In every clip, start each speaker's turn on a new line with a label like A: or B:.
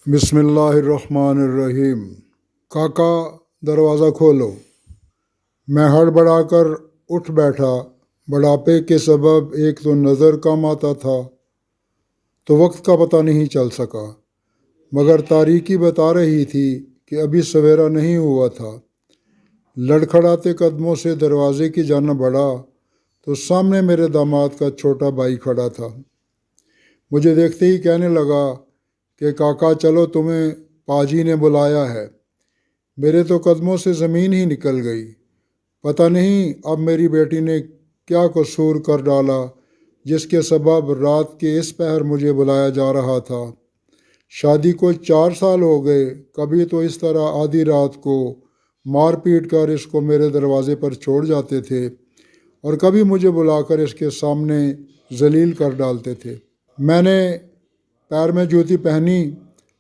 A: بسم اللہ الرحمن الرحیم۔ کاکا دروازہ کھولو۔ میں ہڑبڑا کر اٹھ بیٹھا۔ بڑھاپے کے سبب ایک تو نظر کم آتا تھا تو وقت کا پتہ نہیں چل سکا، مگر تاریکی بتا رہی تھی کہ ابھی سویرا نہیں ہوا تھا۔ لڑکھڑاتے قدموں سے دروازے کی جانب بڑھا تو سامنے میرے داماد کا چھوٹا بھائی کھڑا تھا۔ مجھے دیکھتے ہی کہنے لگا کہ کاکا چلو، تمہیں پاجی نے بلایا ہے۔ میرے تو قدموں سے زمین ہی نکل گئی۔ پتہ نہیں اب میری بیٹی نے کیا قصور کر ڈالا جس کے سبب رات کے اس پہر مجھے بلایا جا رہا تھا۔ شادی کو 4 سال ہو گئے، کبھی تو اس طرح آدھی رات کو مار پیٹ کر اس کو میرے دروازے پر چھوڑ جاتے تھے اور کبھی مجھے بلا کر اس کے سامنے ذلیل کر ڈالتے تھے۔ میں نے پیر میں جوتی پہنی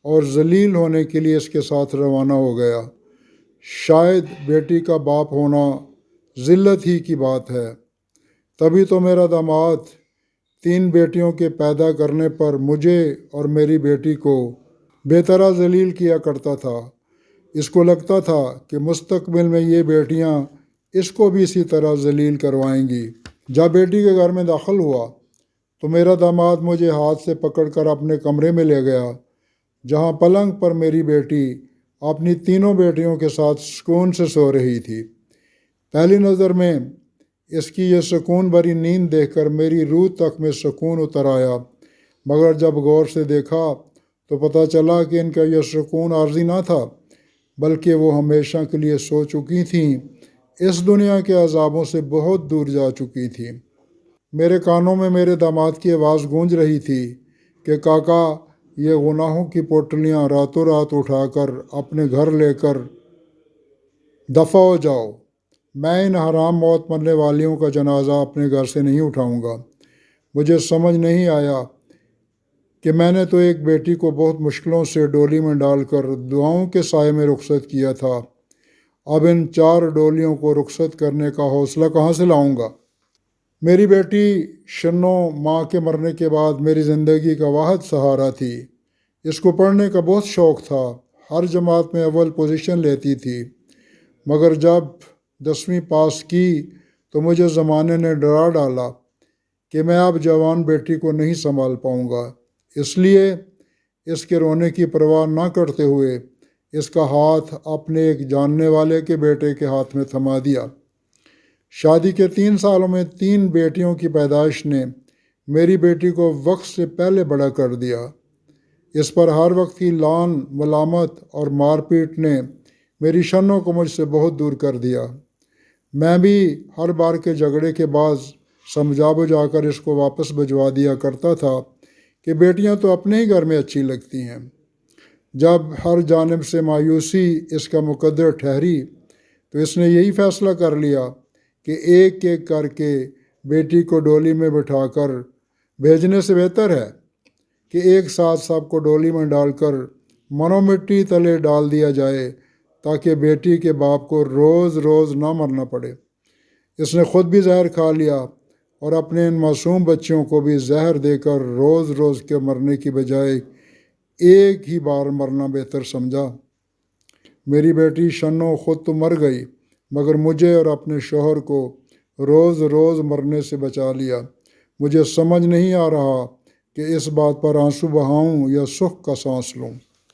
A: اور ذلیل ہونے کے لیے اس کے ساتھ روانہ ہو گیا۔ شاید بیٹی کا باپ ہونا ذلت ہی کی بات ہے، تبھی تو میرا داماد 3 بیٹیوں کے پیدا کرنے پر مجھے اور میری بیٹی کو بے طرح ذلیل کیا کرتا تھا۔ اس کو لگتا تھا کہ مستقبل میں یہ بیٹیاں اس کو بھی اسی طرح ذلیل کروائیں گی۔ جب بیٹی کے گھر میں داخل ہوا تو میرا داماد مجھے ہاتھ سے پکڑ کر اپنے کمرے میں لے گیا، جہاں پلنگ پر میری بیٹی اپنی 3 بیٹیوں کے ساتھ سکون سے سو رہی تھی۔ پہلی نظر میں اس کی یہ سکون بھری نیند دیکھ کر میری روح تک میں سکون اتر آیا، مگر جب غور سے دیکھا تو پتہ چلا کہ ان کا یہ سکون عارضی نہ تھا، بلکہ وہ ہمیشہ کے لیے سو چکی تھیں، اس دنیا کے عذابوں سے بہت دور جا چکی تھیں۔ میرے کانوں میں میرے داماد کی آواز گونج رہی تھی کہ کاکا، یہ گناہوں کی پوٹلیاں راتوں رات اٹھا کر اپنے گھر لے کر دفع ہو جاؤ۔ میں ان حرام موت مرنے والیوں کا جنازہ اپنے گھر سے نہیں اٹھاؤں گا۔ مجھے سمجھ نہیں آیا کہ میں نے تو ایک بیٹی کو بہت مشکلوں سے ڈولی میں ڈال کر دعاؤں کے سائے میں رخصت کیا تھا، اب ان 4 ڈولیوں کو رخصت کرنے کا حوصلہ کہاں سے لاؤں گا؟ میری بیٹی شنو ماں کے مرنے کے بعد میری زندگی کا واحد سہارا تھی۔ اس کو پڑھنے کا بہت شوق تھا، ہر جماعت میں اول پوزیشن لیتی تھی، مگر جب 10ویں پاس کی تو مجھے زمانے نے ڈرا ڈالا کہ میں اب جوان بیٹی کو نہیں سنبھال پاؤں گا، اس لیے اس کے رونے کی پرواہ نہ کرتے ہوئے اس کا ہاتھ اپنے ایک جاننے والے کے بیٹے کے ہاتھ میں تھما دیا۔ شادی کے 3 سالوں میں 3 بیٹیوں کی پیدائش نے میری بیٹی کو وقت سے پہلے بڑا کر دیا۔ اس پر ہر وقت کی لان ملامت اور مار پیٹ نے میری شنوں کو مجھ سے بہت دور کر دیا۔ میں بھی ہر بار کے جھگڑے کے بعد سمجھا بجھا کر اس کو واپس بھجوا دیا کرتا تھا کہ بیٹیاں تو اپنے ہی گھر میں اچھی لگتی ہیں۔ جب ہر جانب سے مایوسی اس کا مقدر ٹھہری تو اس نے یہی فیصلہ کر لیا کہ ایک ایک کر کے بیٹی کو ڈولی میں بٹھا کر بھیجنے سے بہتر ہے کہ ایک ساتھ سب کو ڈولی میں ڈال کر منو مٹی تلے ڈال دیا جائے، تاکہ بیٹی کے باپ کو روز روز نہ مرنا پڑے۔ اس نے خود بھی زہر کھا لیا اور اپنے ان معصوم بچوں کو بھی زہر دے کر روز روز کے مرنے کی بجائے ایک ہی بار مرنا بہتر سمجھا۔ میری بیٹی شنو خود تو مر گئی، مگر مجھے اور اپنے شوہر کو روز روز مرنے سے بچا لیا۔ مجھے سمجھ نہیں آ رہا کہ اس بات پر آنسو بہاؤں یا سکھ کا سانس لوں۔